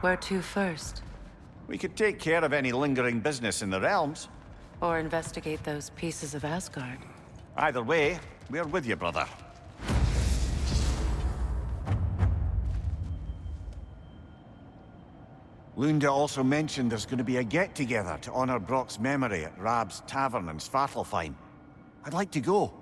Where to first? We could take care of any lingering business in the realms. Or investigate those pieces of Asgard? Either way, we're with you, brother. Lunda also mentioned there's going to be a get-together to honor Brok's memory at Rab's Tavern in Svartalfheim. I'd like to go.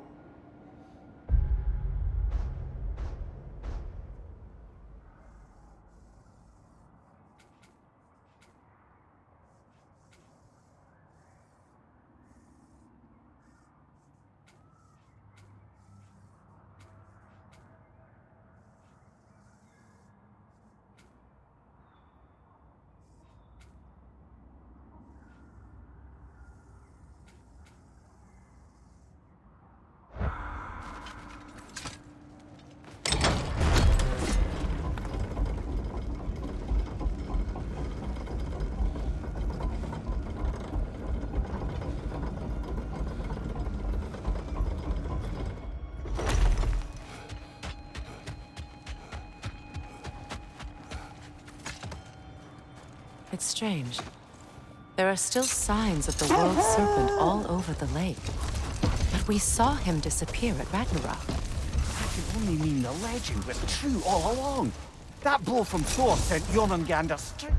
It's strange. There are still signs of the world serpent all over the lake. But we saw him disappear at Ragnarök. That can only mean the legend was true all along. That blow from Thor sent Jormungandr straight...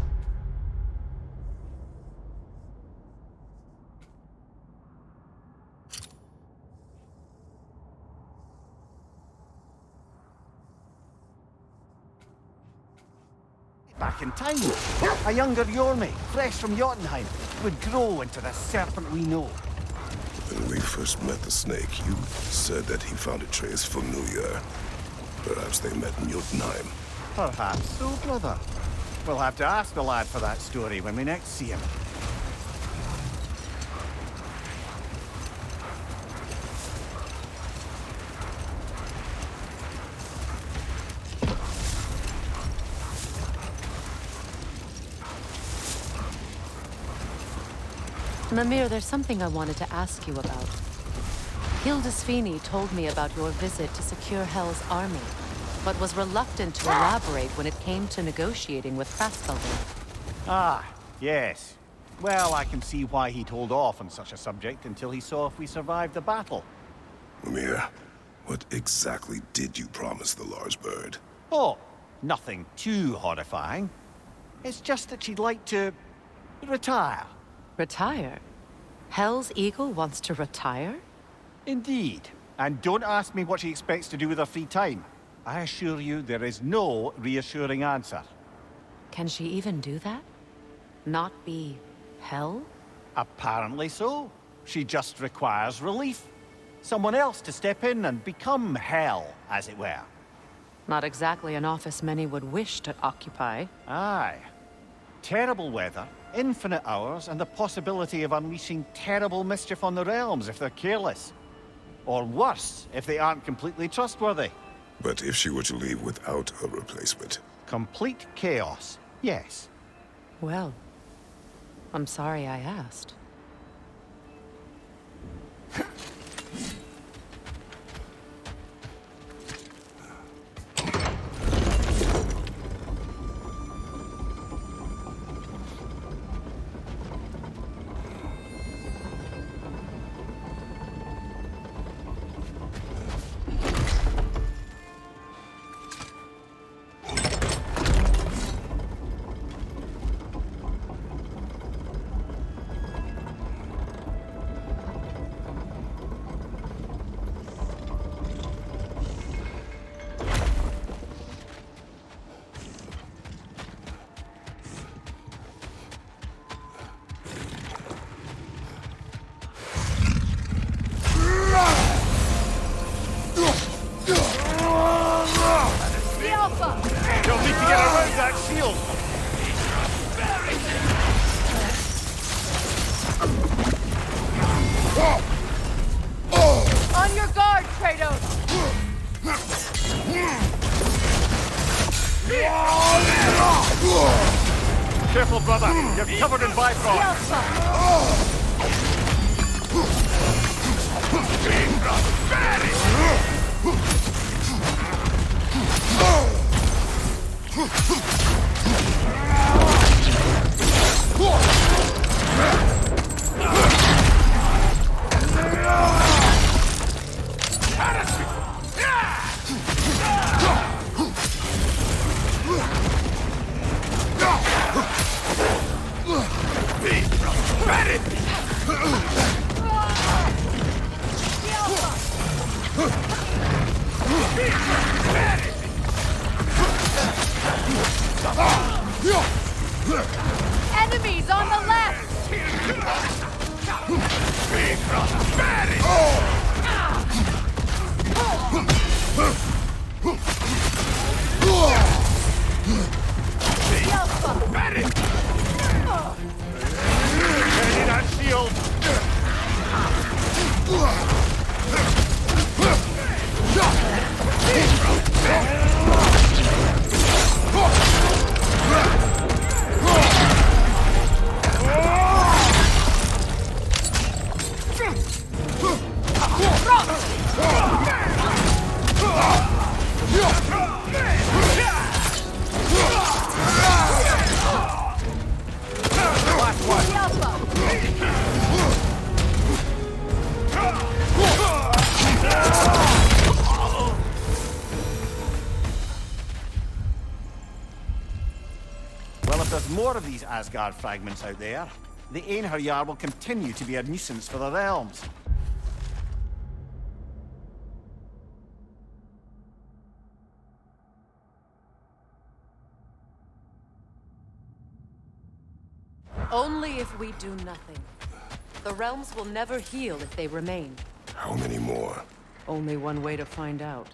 back in time. A younger Yormi, fresh from Jotunheim, would grow into the serpent we know. When we first met the snake, you said that he found a trace from New. Perhaps they met in Jotunheim. Perhaps so, brother. We'll have to ask the lad for that story when we next see him. Mimir, there's something I wanted to ask you about. Hildisvini told me about your visit to secure Hel's army, but was reluctant to elaborate when it came to negotiating with Hraðskaldr. Ah, yes. Well, I can see why he'd hold off on such a subject until he saw if we survived the battle. Mimir, what exactly did you promise the Lars bird? Oh, nothing too horrifying. It's just that she'd like to... retire. Retire? Hel's eagle wants to retire? Indeed. And don't ask me what she expects to do with her free time. I assure you there is no reassuring answer. Can she even do that? Not be Hel? Apparently so. She just requires relief. Someone else to step in and become Hel, as it were. Not exactly an office many would wish to occupy. Aye. Terrible weather, infinite hours, and the possibility of unleashing terrible mischief on the realms if they're careless. Or worse, if they aren't completely trustworthy. But if she were to leave without a replacement? Complete chaos, yes. Well, I'm sorry I asked. You'll need to get around that shield! On your guard, Kratos! Careful, brother! You're covered in Bifrost! Enemies on the left! Ready that shield! Well, if there's more of these Asgard fragments out there, the Einherjar will continue to be a nuisance for the realms. Only if we do nothing. The realms will never heal if they remain. How many more? Only one way to find out.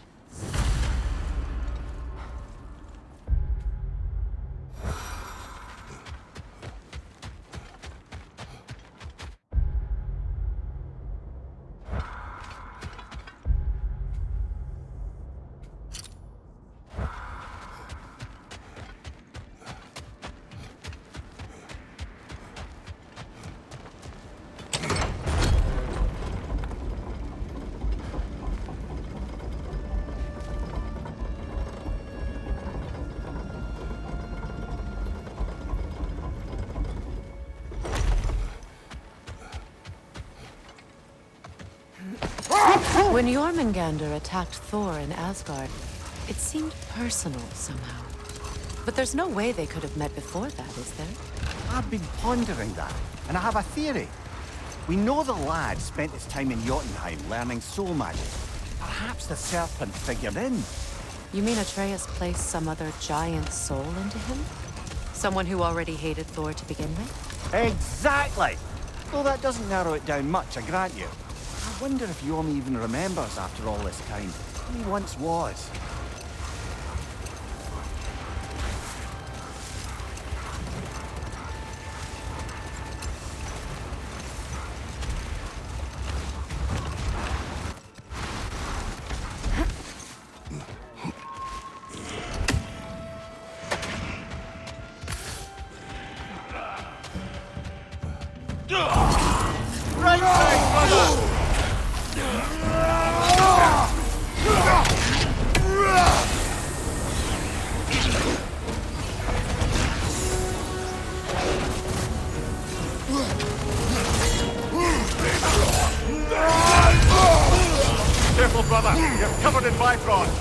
When Jormungandr attacked Thor in Asgard, it seemed personal somehow. But there's no way they could have met before that, is there? I've been pondering that, and I have a theory. We know the lad spent his time in Jotunheim learning soul magic. Perhaps the serpent figured in. You mean Atreus placed some other giant soul into him? Someone who already hated Thor to begin with? Exactly! Though that doesn't narrow it down much, I grant you. I wonder if Yorm even remembers after all this time who he once was. Right side, brother! Careful, brother. You're covered in Bifrost.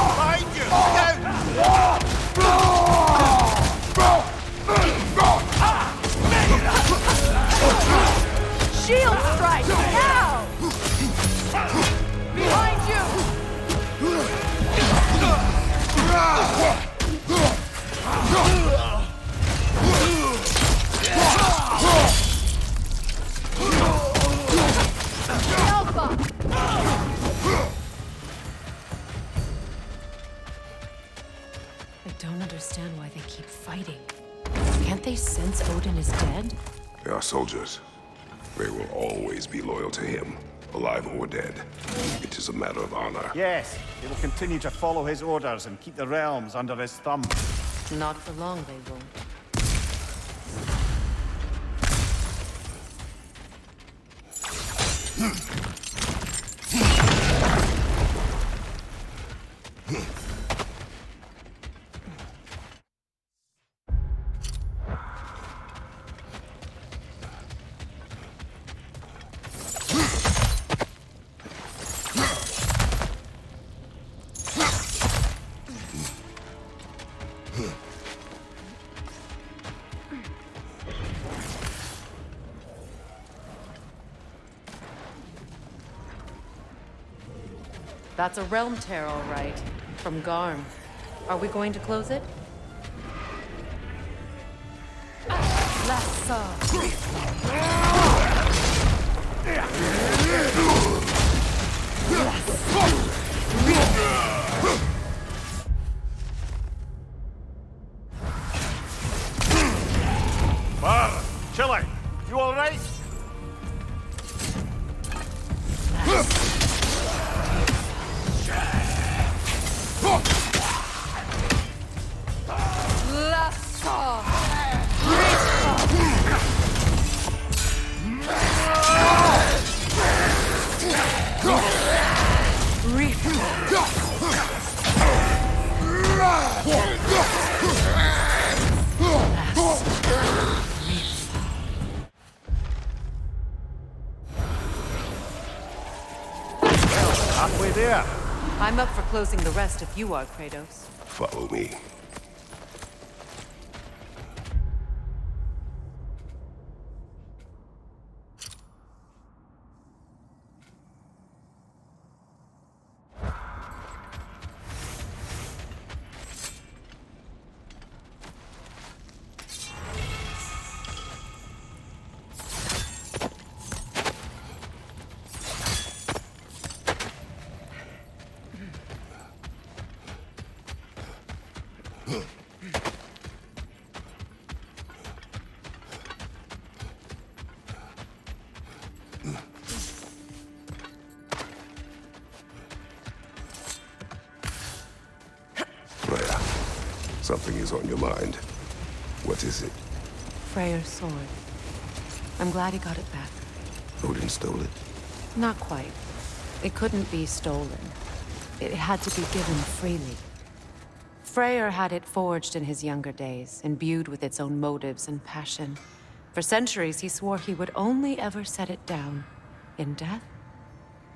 Behind you! Down! Shield strike! Now! Behind you! Alpha! I don't understand why they keep fighting. Can't they sense Odin is dead? They are soldiers. They will always be loyal to him, alive or dead. It is a matter of honor. Yes, they will continue to follow his orders and keep the realms under his thumb. Not for long, they won't. That's a realm tear, all right. From Garm. Are we going to close it? Bar! Chile! You alright? Halfway there. I'm up for closing the rest if you are, Kratos. Follow me. Freya, something is on your mind. What is it? Freyr's sword. I'm glad he got it back. Odin stole it? Not quite. It couldn't be stolen. It had to be given freely. Freyr had it forged in his younger days, imbued with its own motives and passion. For centuries, he swore he would only ever set it down in death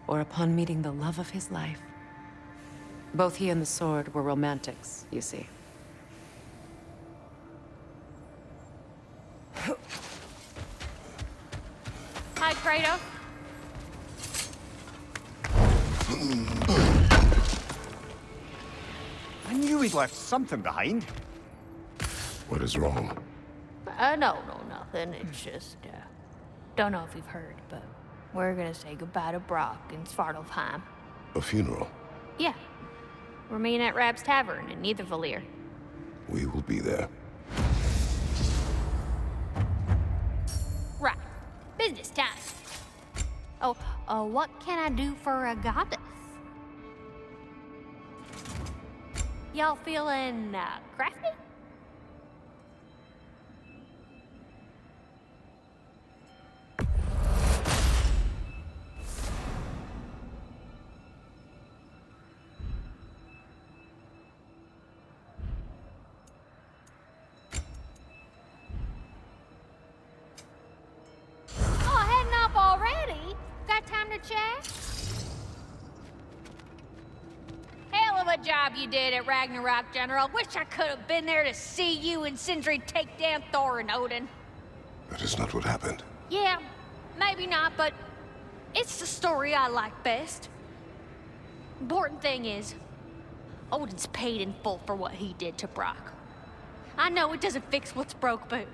or upon meeting the love of his life. Both he and the sword were romantics, you see. Hi, Kratos. I knew he'd left something behind. What is wrong? No, nothing. It's just, don't know if you've heard, but we're gonna say goodbye to Brok in Svartalfheim. A funeral? Yeah. We're meeting at Rab's Tavern in Nidavellir. We will be there. Right. Business time. Oh, what can I do for a goddess? Y'all feeling, crafty? Oh, heading up already? Got time to chat? Hell of a job you did at Ragnarök, General. Wish I could have been there to see you and Sindri take down Thor and Odin. That is not what happened. Yeah, maybe not, but it's the story I like best. Important thing is, Odin's paid in full for what he did to Brok. I know it doesn't fix what's broke, but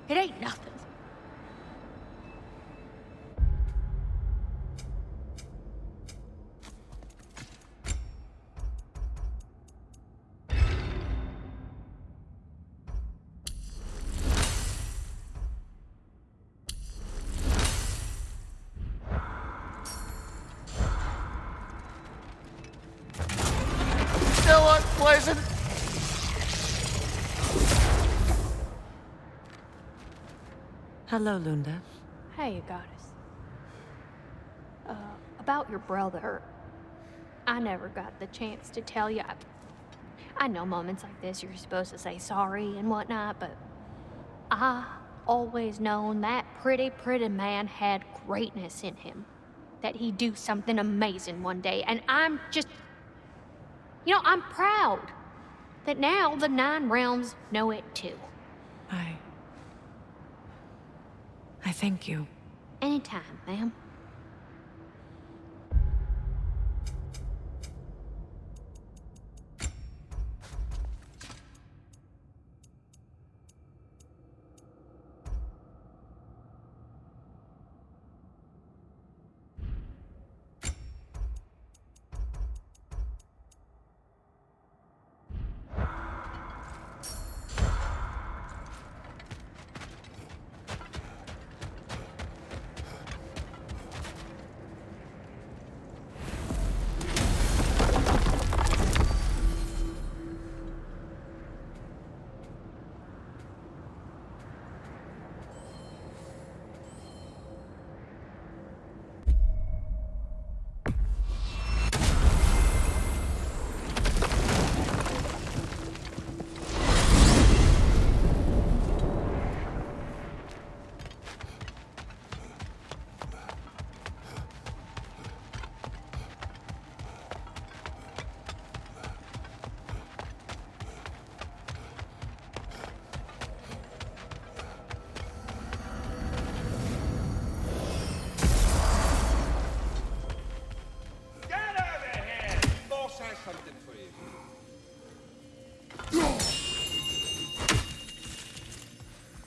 it ain't nothing. pleasant. Hello, Lunda. Hey, goddess. About your brother, I never got the chance to tell you. I know moments like this you're supposed to say sorry and whatnot, but I always known that pretty man had greatness in him. That he'd do something amazing one day, and I'm just... I'm proud that now the Nine Realms know it too. I thank you. Anytime, ma'am. Something for you.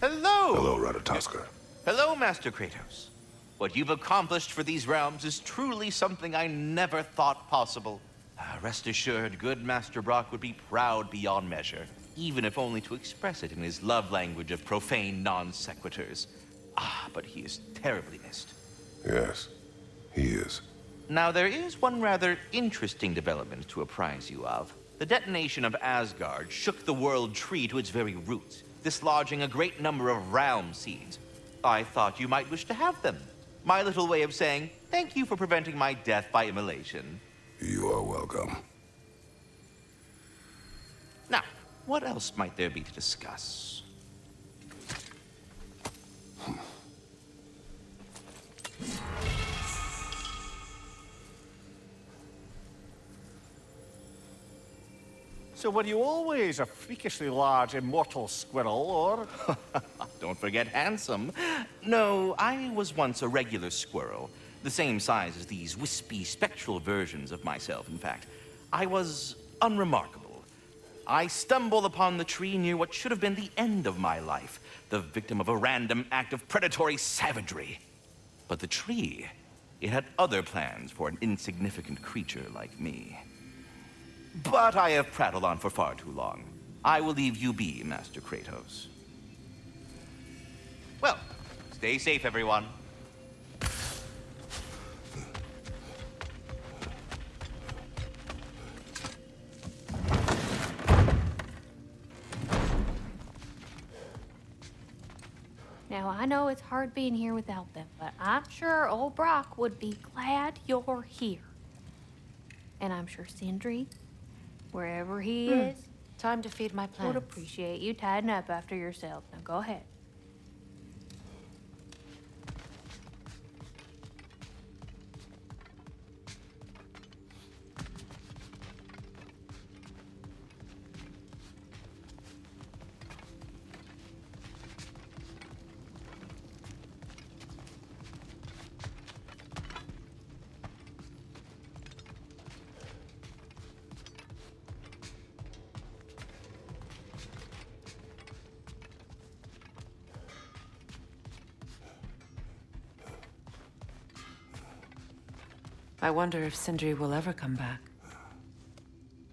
Hello! Hello, Ratatoska. Hello, Master Kratos. What you've accomplished for these realms is truly something I never thought possible. Rest assured, good Master Brok would be proud beyond measure, even if only to express it in his love language of profane non-sequiturs. But he is terribly missed. Yes, he is. Now, there is one rather interesting development to apprise you of. The detonation of Asgard shook the world tree to its very roots, dislodging a great number of realm seeds. I thought you might wish to have them. My little way of saying, thank you for preventing my death by immolation. You are welcome. Now, what else might there be to discuss? So were you always a freakishly large immortal squirrel, or? Don't forget handsome. No, I was once a regular squirrel, the same size as these wispy, spectral versions of myself, in fact. I was unremarkable. I stumbled upon the tree near what should have been the end of my life, the victim of a random act of predatory savagery. But the tree, it had other plans for an insignificant creature like me. But I have prattled on for far too long. I will leave you be, Master Kratos. Well, stay safe, everyone. Now, I know it's hard being here without them, but I'm sure old Brok would be glad you're here. And I'm sure Sindri, wherever he is, Time to feed my plants. would appreciate you tidying up after yourself. Now go ahead. I wonder if Sindri will ever come back.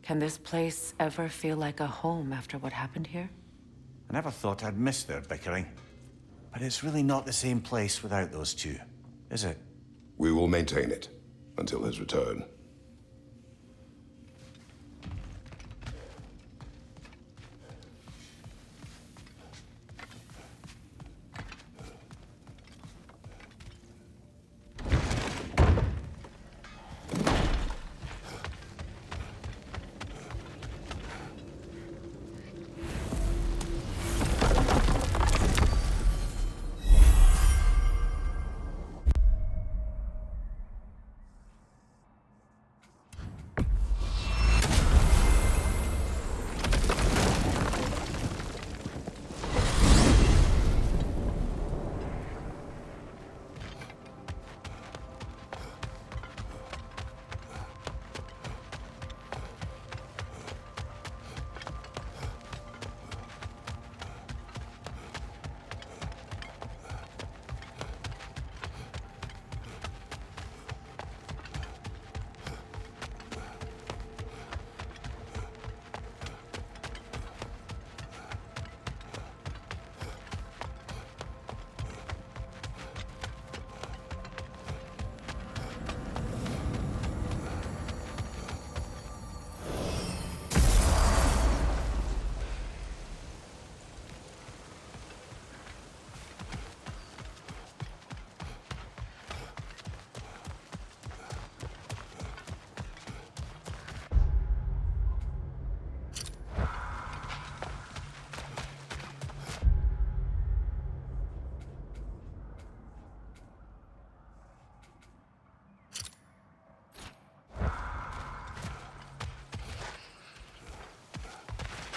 Can this place ever feel like a home after what happened here? I never thought I'd miss their bickering. But it's really not the same place without those two, is it? We will maintain it until his return.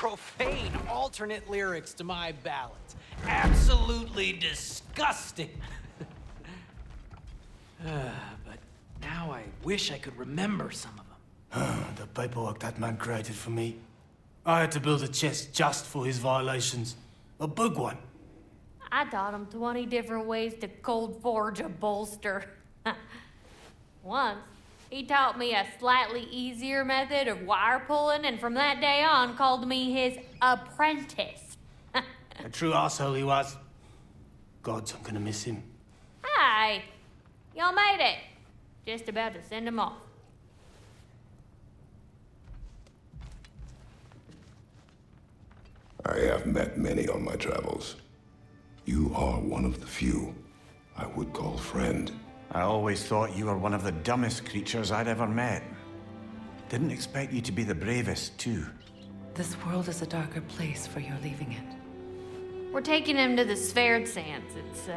profane alternate lyrics to my ballads. Absolutely disgusting. But now I wish I could remember some of them. The paperwork that man created for me. I had to build a chest just for his violations. A big one. I taught him 20 different ways to cold forge a bolster. Once, he taught me a slightly easier method of wire pulling, and from that day on called me his apprentice. A true asshole he was. Gods, I'm gonna miss him. Hi, y'all made it. Just about to send him off. I have met many on my travels. You are one of the few I would call friend. I always thought you were one of the dumbest creatures I'd ever met. Didn't expect you to be the bravest, too. This world is a darker place for your leaving it. We're taking him to the Sphaired Sands. It's,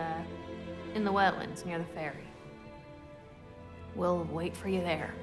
in the wetlands near the ferry. We'll wait for you there.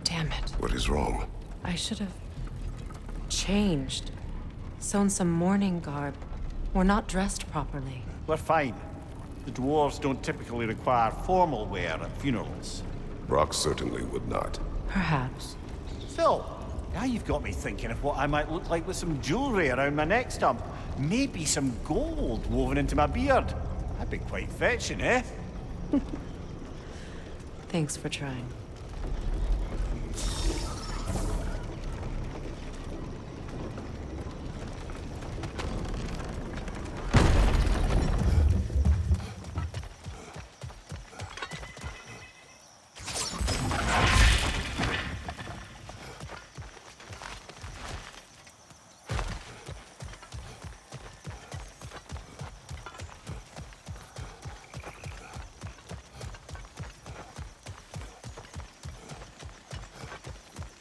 Damn it. What is wrong? I should have changed. Sewn some mourning garb. We're not dressed properly. We're fine. The dwarves don't typically require formal wear at funerals. Brok certainly would not. Perhaps. So, now you've got me thinking of what I might look like with some jewellery around my neck stump. Maybe some gold woven into my beard. That'd be quite fetching, eh? Thanks for trying.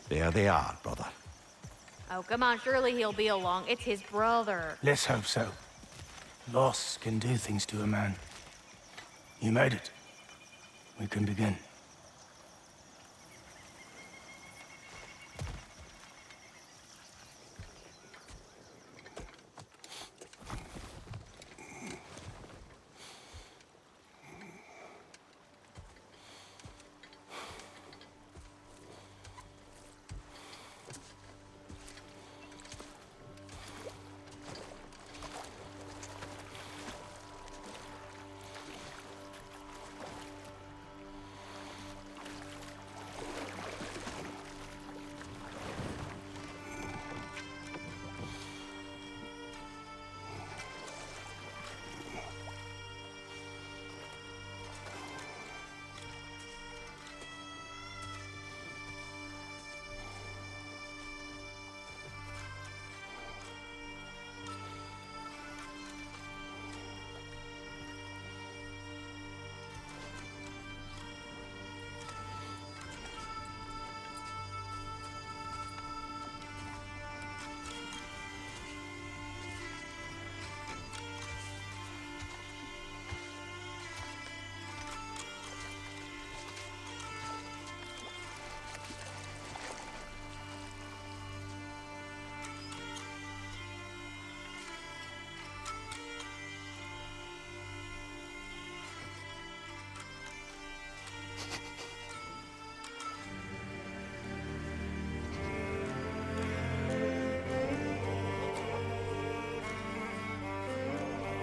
There they are, brother. Oh, come on, surely he'll be along. It's his brother. Let's hope so. Loss can do things to a man. You made it. We can begin.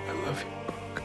I love you, Brok.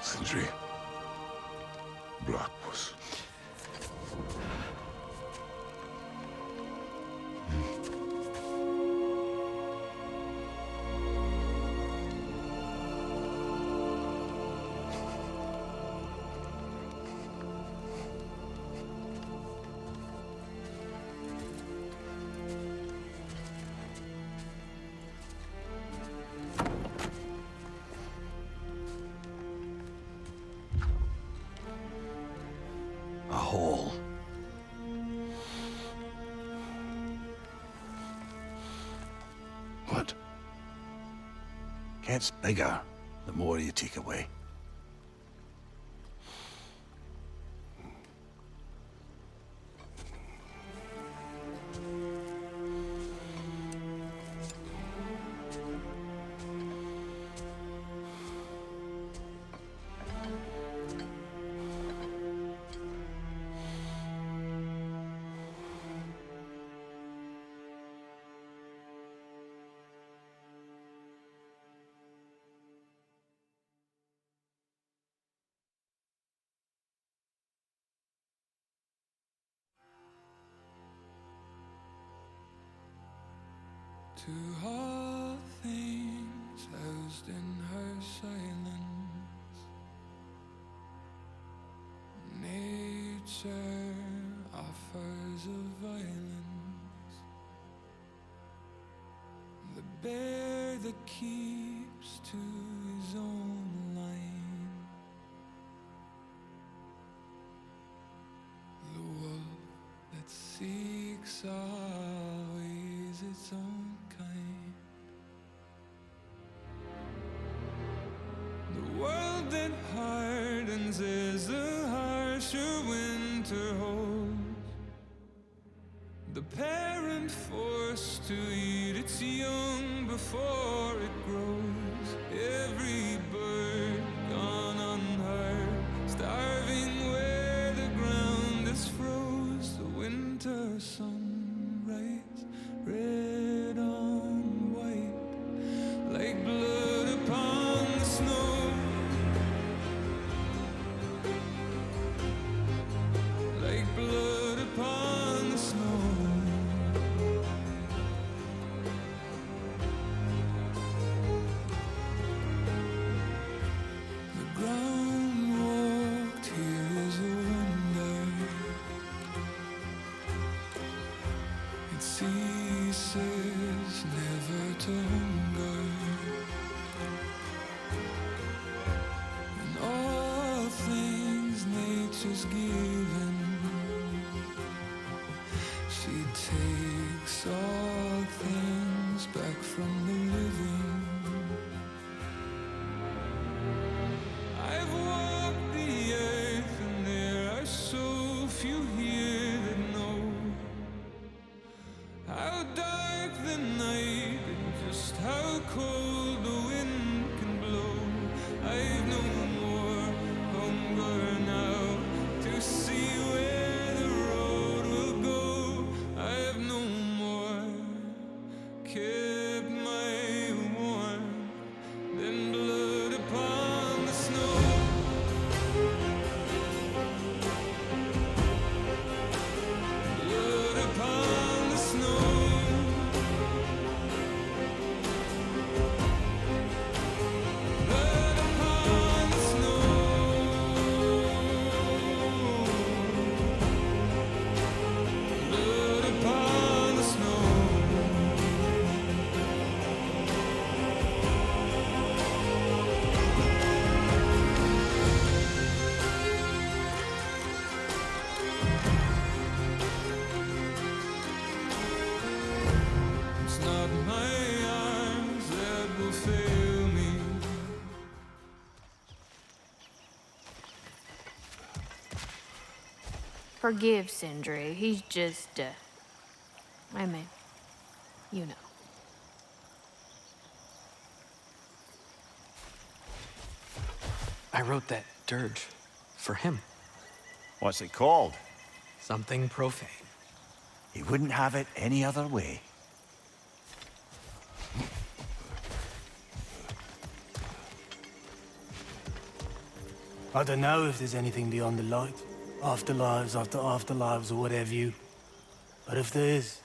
Sindri. Brok was... gets bigger the more you take away. To all things housed in her silence, nature offers a violence, the bear that keeps to his own line, the wolf that seeks always its own kind. The world that hardens as the harsher winter holds, the parent forced to eat its young before it grows, every bird gone unheard, starving where the ground is froze, the winter sunrise, red on white, like blood upon the snow, like blood upon the snow. The ground walked here is a wonder, it ceases never to hunger, and all things nature's given, she takes all things back from the living. I've walked the earth and there are so few here that know how dark the night and just how cold the wind can blow. I've no more hunger now to see where the road will go. I've no more kept my warmth than blood upon the snow. Blood upon the snow. Blood upon the snow. Blood upon the snow. It's not my arms that will fail me. Forgive Sindri. He's just, I mean, you know. I wrote that dirge for him. What's it called? Something profane. He wouldn't have it any other way. I don't know if there's anything beyond the light. Afterlives after afterlives or whatever you. But if there is,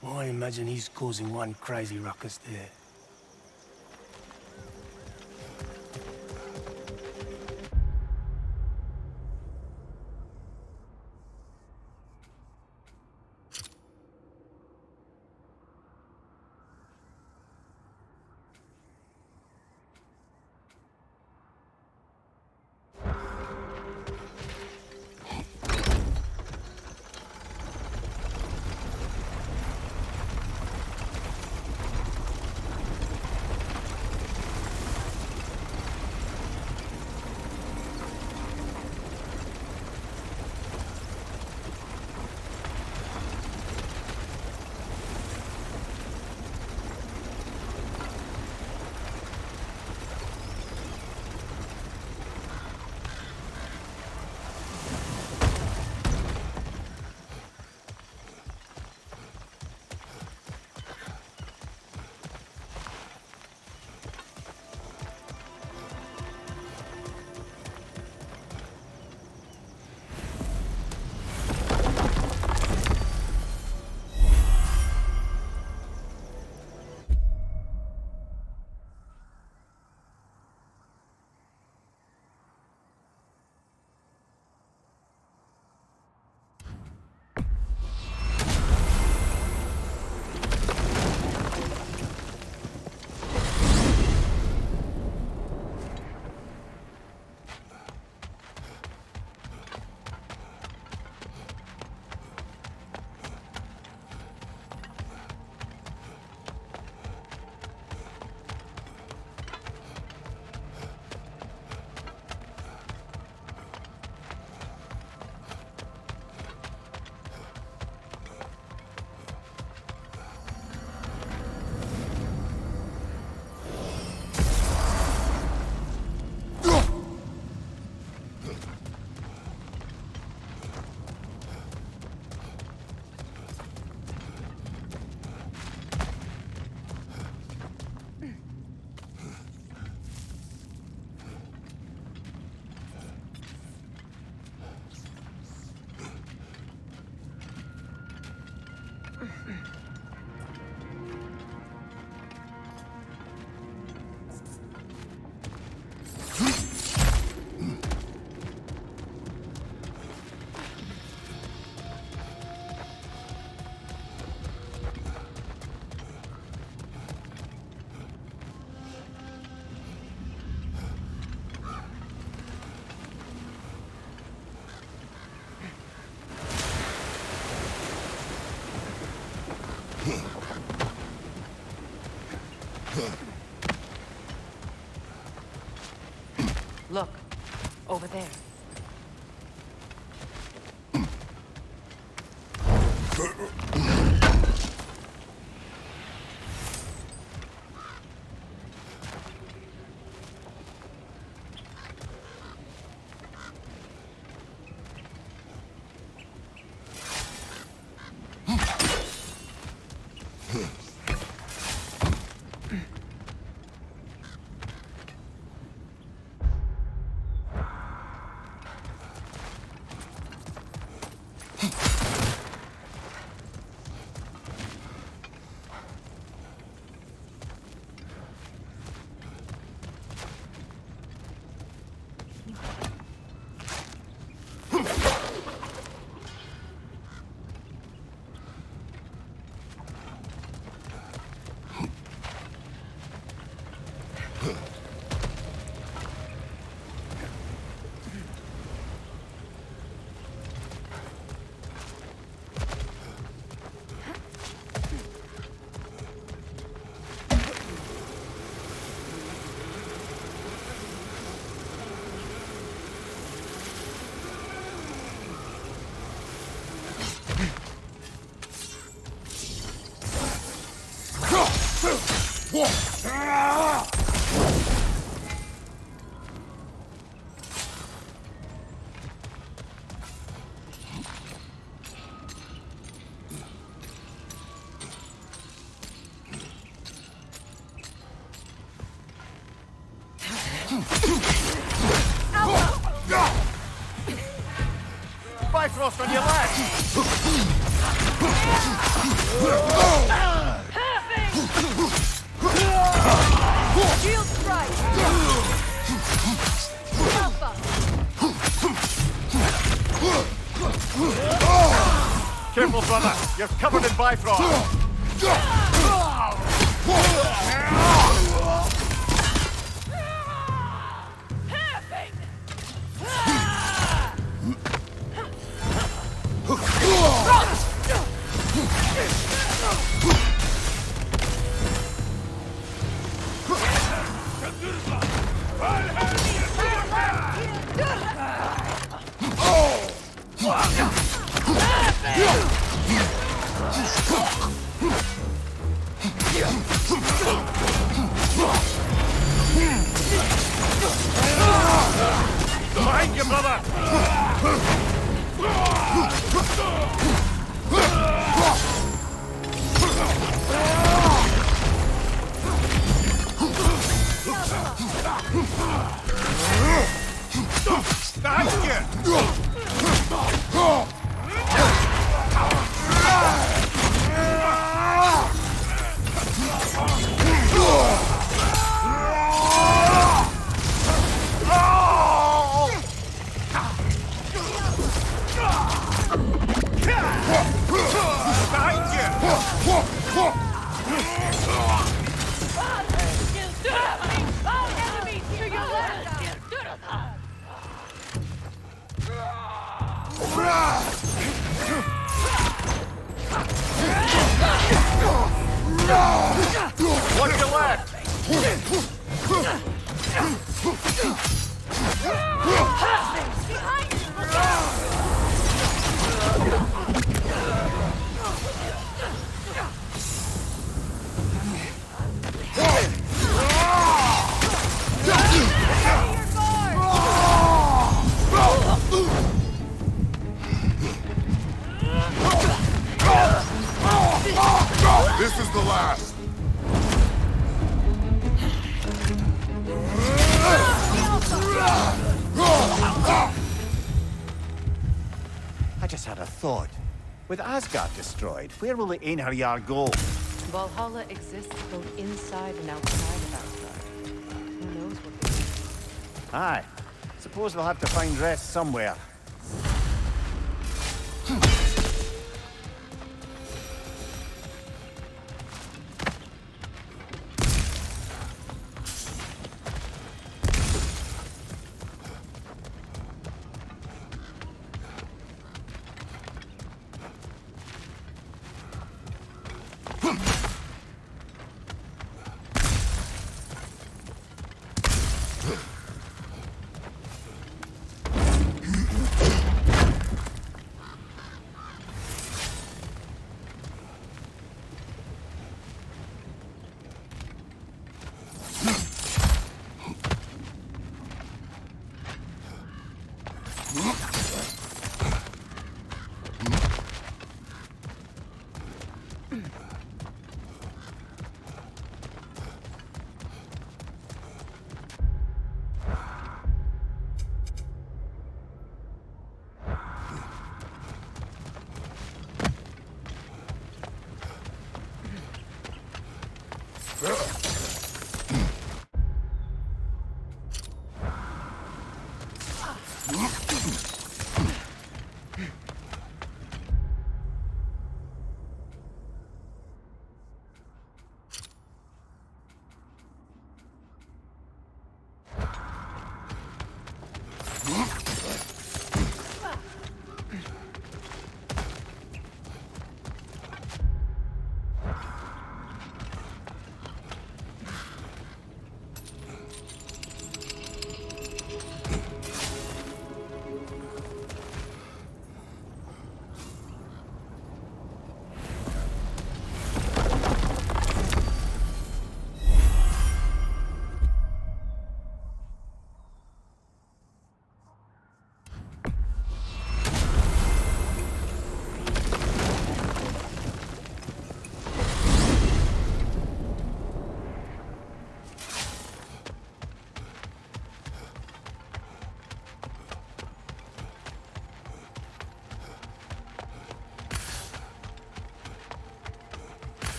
well, I imagine he's causing one crazy ruckus there. Look, over there. Bifrost on your left! Shield strike! Alpha! Careful, brother! You're covered in Bifrost! Behind you, brother! Behind you! Watch your left! This is the last. I just had a thought. With Asgard destroyed, where will the Einherjar go? Valhalla exists both inside and outside of Asgard. Who knows what they Aye. Suppose they'll have to find rest somewhere.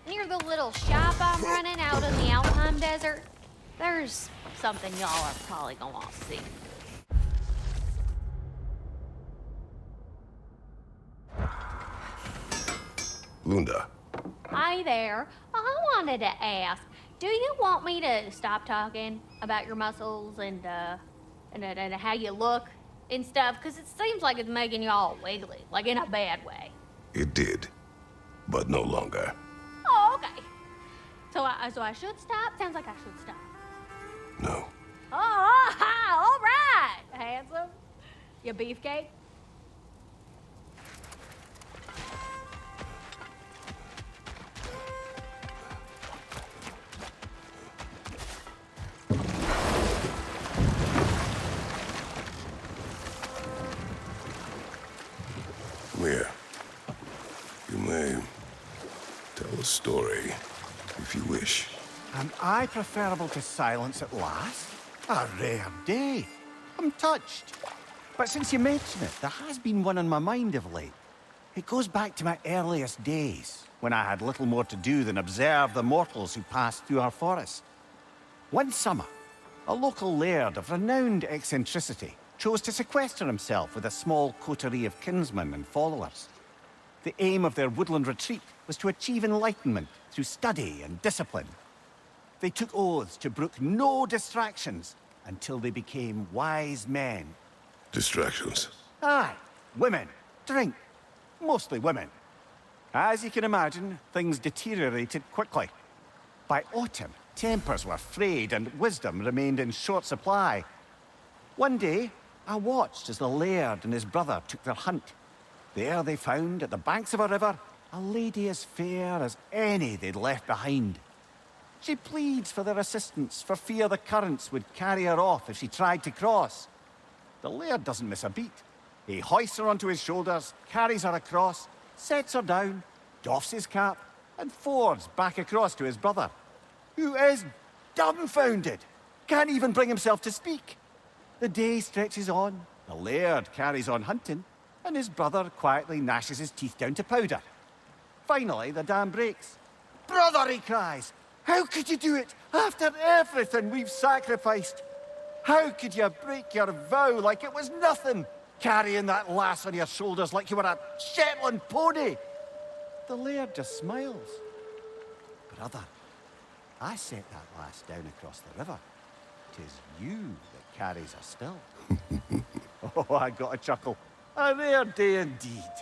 Near the little shop I'm running out in the Alpine Desert, there's something y'all are probably gonna want to see. Lunda. Hi there. I wanted to ask, do you want me to stop talking about your muscles and how you look and stuff? Because it seems like it's making y'all wiggly, like in a bad way. It did, but no longer. Oh, okay. So I should stop? Sounds like I should stop. No. Oh, all right, handsome. You beefcake? Here. You may tell a story, if you wish. Am I preferable to silence at last? A rare day. I'm touched. But since you mention it, there has been one on my mind of late. It goes back to my earliest days, when I had little more to do than observe the mortals who passed through our forest. One summer, a local laird of renowned eccentricity chose to sequester himself with a small coterie of kinsmen and followers. The aim of their woodland retreat was to achieve enlightenment through study and discipline. They took oaths to brook no distractions until they became wise men. Distractions. Aye, women, drink, mostly women. As you can imagine, things deteriorated quickly. By autumn, tempers were frayed and wisdom remained in short supply. One day, I watched as the laird and his brother took their hunt. There they found, at the banks of a river, a lady as fair as any they'd left behind. She pleads for their assistance for fear the currents would carry her off if she tried to cross. The laird doesn't miss a beat. He hoists her onto his shoulders, carries her across, sets her down, doffs his cap, and fords back across to his brother, who is dumbfounded, can't even bring himself to speak. The day stretches on, the laird carries on hunting, and his brother quietly gnashes his teeth down to powder. Finally, the dam breaks. "Brother," he cries, "how could you do it after everything we've sacrificed? How could you break your vow like it was nothing, carrying that lass on your shoulders like you were a Shetland pony?" The laird just smiles. "Brother, I set that lass down across the river. 'Tis you that carries her still." Oh, I got a chuckle. A rare day indeed.